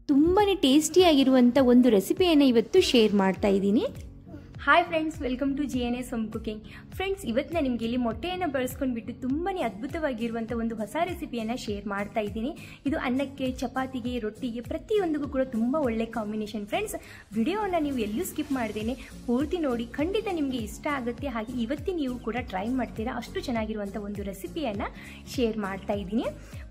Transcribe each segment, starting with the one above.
ತುಂಬಾನೇ ಟೇಸ್ಟಿಯಾಗಿರುವಂಥ ಒಂದು ರೆಸಿಪಿಯನ್ನು ಇವತ್ತು ಶೇರ್ ಮಾಡ್ತಾ ಇದ್ದೀನಿ. Hi friends, welcome to GNS home cooking. Friends, ಇವತ್ತು ನಾನು ನಿಮಗೆ ಇಲ್ಲಿ ಮೊಟ್ಟೆಯನ್ನು ಬಳಸ್ಕೊಂಡ್ಬಿಟ್ಟು ತುಂಬಾ ಅದ್ಭುತವಾಗಿರುವಂಥ ಒಂದು ಹೊಸ ರೆಸಿಪಿಯನ್ನು ಶೇರ್ ಮಾಡ್ತಾ ಇದ್ದೀನಿ. ಇದು ಅನ್ನಕ್ಕೆ, ಚಪಾತಿಗೆ, ರೊಟ್ಟಿಗೆ ಪ್ರತಿಯೊಂದಿಗೂ ಕೂಡ ತುಂಬ ಒಳ್ಳೆ ಕಾಂಬಿನೇಷನ್. ಫ್ರೆಂಡ್ಸ್, ವಿಡಿಯೋವನ್ನು ನೀವು ಎಲ್ಲೂ ಸ್ಕಿಪ್ ಮಾಡ್ದೇನೆ ಪೂರ್ತಿ ನೋಡಿ, ಖಂಡಿತ ನಿಮಗೆ ಇಷ್ಟ ಆಗುತ್ತೆ. ಹಾಗೆ ಇವತ್ತಿ ನೀವು ಕೂಡ ಟ್ರೈ ಮಾಡ್ತೀರಾ, ಅಷ್ಟು ಚೆನ್ನಾಗಿರುವಂಥ ಒಂದು ರೆಸಿಪಿಯನ್ನು ಶೇರ್ ಮಾಡ್ತಾ ಇದ್ದೀನಿ.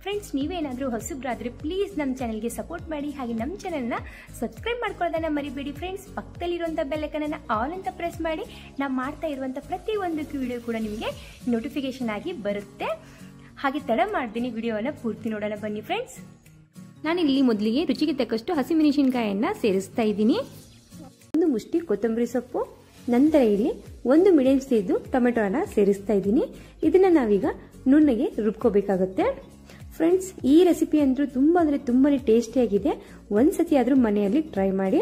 ಫ್ರೆಂಡ್ಸ್, ನೀವೇನಾದರೂ ಹೊಸಬ್ರಾದರೆ ಪ್ಲೀಸ್ ನಮ್ಮ ಚಾನಲ್ಗೆ ಸಪೋರ್ಟ್ ಮಾಡಿ, ಹಾಗೆ ನಮ್ಮ ಚಾನಲ್ನ ಸಬ್ಸ್ಕ್ರೈಬ್ ಮಾಡ್ಕೊಳ್ಳೋದನ್ನು ಮರಿಬೇಡಿ. ಫ್ರೆಂಡ್ಸ್, ಪಕ್ಕದಲ್ಲಿರುವಂಥ ಬೆಲ್ಲೈಕನನ್ನು ಆಲ್ ಅಂತ ಪ್ರೆಸ್ ಮಾಡಿ, ನಾವು ಮಾಡ್ತಾ ಇರುವಂಥ ಪ್ರತಿಯೊಂದು ವಿಡಿಯೋ ಕೂಡ ನಿಮಗೆ ನೋಟಿಫಿಕೇಶನ್ ಆಗಿ ಬರುತ್ತೆ. ಹಾಗೆ ತಡ ಮಾಡ್ತೀನಿ, ವಿಡಿಯೋವನ್ನು ಪೂರ್ತಿ ನೋಡೋಣ ಬನ್ನಿ. ಫ್ರೆಂಡ್ಸ್, ನಾನಿಲ್ಲಿ ಮೊದಲಿಗೆ ರುಚಿಗೆ ತಕ್ಕಷ್ಟು ಹಸಿಮೆಣಸಿನಕಾಯಿಯನ್ನು ಸೇರಿಸ್ತಾ ಇದ್ದೀನಿ. ಒಂದು ಮುಷ್ಟಿ ಕೊತ್ತಂಬರಿ ಸೊಪ್ಪು, ನಂತರ ಇಲ್ಲಿ ಒಂದು ಮೀಡಿಯಂ ಸೈಜ್ ಟೊಮೆಟೊನ ಸೇರಿಸ್ತಾ ಇದ್ದೀನಿ. ಇದನ್ನ ನಾವೀಗ ನುಣ್ಣಗೆ ರುಬ್ಕೋಬೇಕಾಗುತ್ತೆ. ಫ್ರೆಂಡ್ಸ್, ಈ ರೆಸಿಪಿ ಅಂತೂ ತುಂಬಾನೇ ಟೇಸ್ಟಿಯಾಗಿದೆ. ಒಂದ್ಸತಿ ಆದ್ರೂ ಮನೆಯಲ್ಲಿ ಟ್ರೈ ಮಾಡಿ.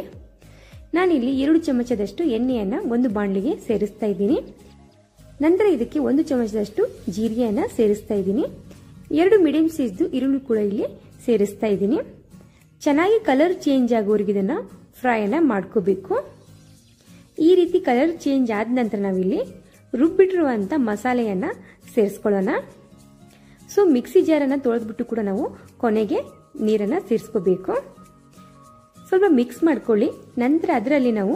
ನಾನಿಲ್ಲಿ 2 ಚಮಚದಷ್ಟು ಎಣ್ಣೆಯನ್ನ ಒಂದು ಬಾಣಲಿಗೆ ಸೇರಿಸ್ತಾ ಇದ್ದೀನಿ. ನಂತರ ಇದಕ್ಕೆ 1 ಚಮಚದಷ್ಟು ಜೀರಿಗೆಯನ್ನ ಸೇರಿಸ್ತಾ ಇದ್ದೀನಿ. 2 ಮೀಡಿಯಂ ಸೈಜ್ ಈರುಳ್ಳಿ ಕೂಡ ಇಲ್ಲಿ ಸೇರಿಸ್ತಾ ಇದ್ದೀನಿ. ಚೆನ್ನಾಗಿ ಕಲರ್ ಚೇಂಜ್ ಆಗೋವರೆಗೆ ಇದನ್ನ ಫ್ರೈನ ಮಾಡ್ಕೋಬೇಕು. ಈ ರೀತಿ ಕಲರ್ ಚೇಂಜ್ ಆದ ನಂತರ ನಾವಿಲ್ಲಿ ರುಬ್ಬಿಟ್ಟಿರುವಂತ ಮಸಾಲೆಯನ್ನ ಸೇರಿಸ್ಕೊಳ್ಳೋಣ. ಸೊ ಮಿಕ್ಸಿ ಜಾರನ್ನ ತೊಳೆದ್ಬಿಟ್ಟು ಕೂಡ ನಾವು ಕೊನೆಗೆ ನೀರನ್ನ ಸೇರಿಸ್ಕೋಬೇಕು. ಸ್ವಲ್ಪ ಮಿಕ್ಸ್ ಮಾಡ್ಕೊಳ್ಳಿ. ನಂತರ ಅದರಲ್ಲಿ ನಾವು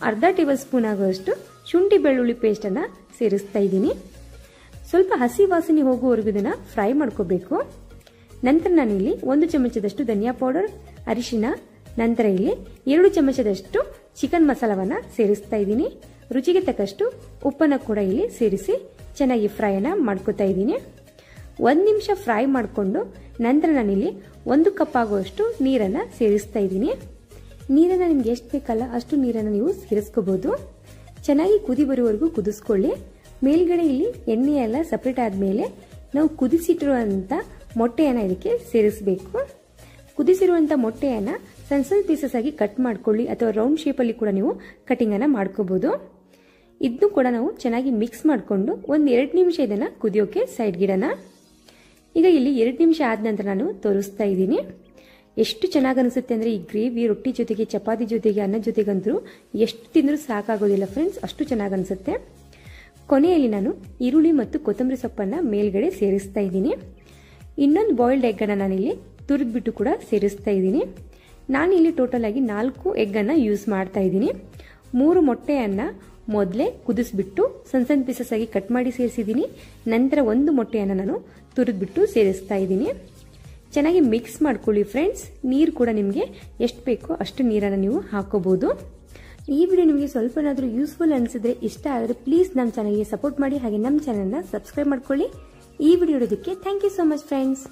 ಅರ್ಧ ಟೇಬಲ್ ಸ್ಪೂನ್ ಆಗುವಷ್ಟು ಶುಂಠಿ ಬೆಳ್ಳುಳ್ಳಿ ಪೇಸ್ಟ್ ಅನ್ನ ಸೇರಿಸ್ತಾ ಇದ್ದೀನಿ. ಸ್ವಲ್ಪ ಹಸಿ ವಾಸನೆ ಹೋಗುವವರೆಗೂ ಇದನ್ನ ಫ್ರೈ ಮಾಡ್ಕೋಬೇಕು. ನಂತರ ನಾನಿಲ್ಲಿ 1 ಚಮಚದಷ್ಟು ಧನಿಯಾ ಪೌಡರ್, ಅರಿಶಿನ, ನಂತರ ಇಲ್ಲಿ 2 ಚಮಚದಷ್ಟು ಚಿಕನ್ ಮಸಾಲವನ್ನ ಸೇರಿಸ್ತಾ ಇದ್ದೀನಿ. ರುಚಿಗೆ ತಕ್ಕಷ್ಟು ಉಪ್ಪನ್ನ ಕೂಡ ಇಲ್ಲಿ ಸೇರಿಸಿ ಚೆನ್ನಾಗಿ ಫ್ರೈನ ಮಾಡ್ಕೋತಾ ಇದ್ದೀನಿ. 1 ನಿಮಿಷ ಫ್ರೈ ಮಾಡಿಕೊಂಡು ನಂತರ ನಾನಿಲ್ಲಿ 1 ಕಪ್ ಆಗುವಷ್ಟು ನೀರನ್ನ ಸೇರಿಸ್ತಾ ಇದ್ದೀನಿ. ನೀರನ್ನ ನಿಮ್ಗೆ ಎಷ್ಟು ಬೇಕಲ್ಲ ಅಷ್ಟು ನೀರನ್ನ ನೀವು ಸೇರಿಸ್ಕೋಬಹುದು. ಚೆನ್ನಾಗಿ ಕುದಿ ಬರುವವರೆಗೂ ಕುದಿಸ್ಕೊಳ್ಳಿ. ಮೇಲ್ಗಡೆ ಇಲ್ಲಿ ಎಣ್ಣೆ ಎಲ್ಲ ಸಪರೇಟ್ ಆದ್ಮೇಲೆ ನಾವು ಕುದಿಸಿಟ್ಟಿರುವಂತ ಮೊಟ್ಟೆಯನ್ನ ಇದಕ್ಕೆ ಸೇರಿಸಬೇಕು. ಕುದಿಸಿರುವಂತ ಮೊಟ್ಟೆಯನ್ನ ಸಣ್ಣ ಸಣ್ಣ ಪೀಸಸ್ ಆಗಿ ಕಟ್ ಮಾಡ್ಕೊಳ್ಳಿ, ಅಥವಾ ರೌಂಡ್ ಶೇಪ್ ಅಲ್ಲಿ ಕೂಡ ನೀವು ಕಟಿಂಗ್ ಅನ್ನ ಮಾಡ್ಕೋಬಹುದು. ಇದನ್ನು ಕೂಡ ನಾವು ಚೆನ್ನಾಗಿ ಮಿಕ್ಸ್ ಮಾಡಿಕೊಂಡು 1-2 ನಿಮಿಷ ಇದನ್ನ ಕುದಿಯೋಕೆ ಸೈಡ್ ಗಿಡನ. ಈಗ ಇಲ್ಲಿ 2 ನಿಮಿಷ ಆದ ನಂತರ ನಾನು ತೋರಿಸ್ತಾ ಇದ್ದೀನಿ. ಎಷ್ಟು ಚೆನ್ನಾಗಿ ಅನಿಸುತ್ತೆ ಅಂದ್ರೆ ಈ ಗ್ರೇವಿ ರೊಟ್ಟಿ ಜೊತೆಗೆ, ಚಪಾತಿ ಜೊತೆಗೆ, ಅನ್ನ ಜೊತೆಗಂತೂ ಎಷ್ಟು ತಿಂದರೂ ಸಾಕಾಗೋದಿಲ್ಲ ಫ್ರೆಂಡ್ಸ್, ಅಷ್ಟು ಚೆನ್ನಾಗಿ ಅನಿಸುತ್ತೆ. ಕೊನೆಯಲ್ಲಿ ನಾನು ಈರುಳ್ಳಿ ಮತ್ತು ಕೊತ್ತಂಬರಿ ಸೊಪ್ಪನ್ನ ಮೇಲ್ಗಡೆ ಸೇರಿಸ್ತಾ ಇದ್ದೀನಿ. ಇನ್ನೊಂದು ಬಾಯ್ಲ್ಡ್ ಎಗ್ ಅನ್ನ ನಾನಿಲ್ಲಿ ತುರಿದ್ಬಿಟ್ಟು ಕೂಡ ಸೇರಿಸ್ತಾ ಇದ್ದೀನಿ. ನಾನಿಲ್ಲಿ ಟೋಟಲ್ ಆಗಿ 4 ಎಗ್ ಅನ್ನ ಯೂಸ್ ಮಾಡ್ತಾ ಇದ್ದೀನಿ. 3 ಮೊಟ್ಟೆಯನ್ನ ಮೊದಲೇ ಕುದಿಸ್ಬಿಟ್ಟು ಸಣ್ಣ ಪೀಸಸ್ ಆಗಿ ಕಟ್ ಮಾಡಿ ಸೇರಿಸಿದ್ದೀನಿ. ನಂತರ 1 ಮೊಟ್ಟೆಯನ್ನ ನಾನು ತುರಿದ್ಬಿಟ್ಟು ಸೇರಿಸ್ತಾ ಇದ್ದೀನಿ. ಚೆನ್ನಾಗಿ ಮಿಕ್ಸ್ ಮಾಡ್ಕೊಳ್ಳಿ ಫ್ರೆಂಡ್ಸ್. ನೀರು ಕೂಡ ನಿಮಗೆ ಎಷ್ಟು ಬೇಕೋ ಅಷ್ಟು ನೀರನ್ನು ನೀವು ಹಾಕೋಬಹುದು. ಈ ವಿಡಿಯೋ ನಿಮಗೆ ಸ್ವಲ್ಪನಾದರೂ ಯೂಸ್ಫುಲ್ ಅನಿಸಿದ್ರೆ, ಇಷ್ಟ ಆದರೆ ಪ್ಲೀಸ್ ನಮ್ಮ ಚಾನಲ್ಗೆ ಸಪೋರ್ಟ್ ಮಾಡಿ, ಹಾಗೆ ನಮ್ಮ ಚಾನಲ್ನ ಸಬ್ಸ್ಕ್ರೈಬ್ ಮಾಡ್ಕೊಳ್ಳಿ. ಈ ವಿಡಿಯೋ ನೋಡೋದಕ್ಕೆ thank you so much friends.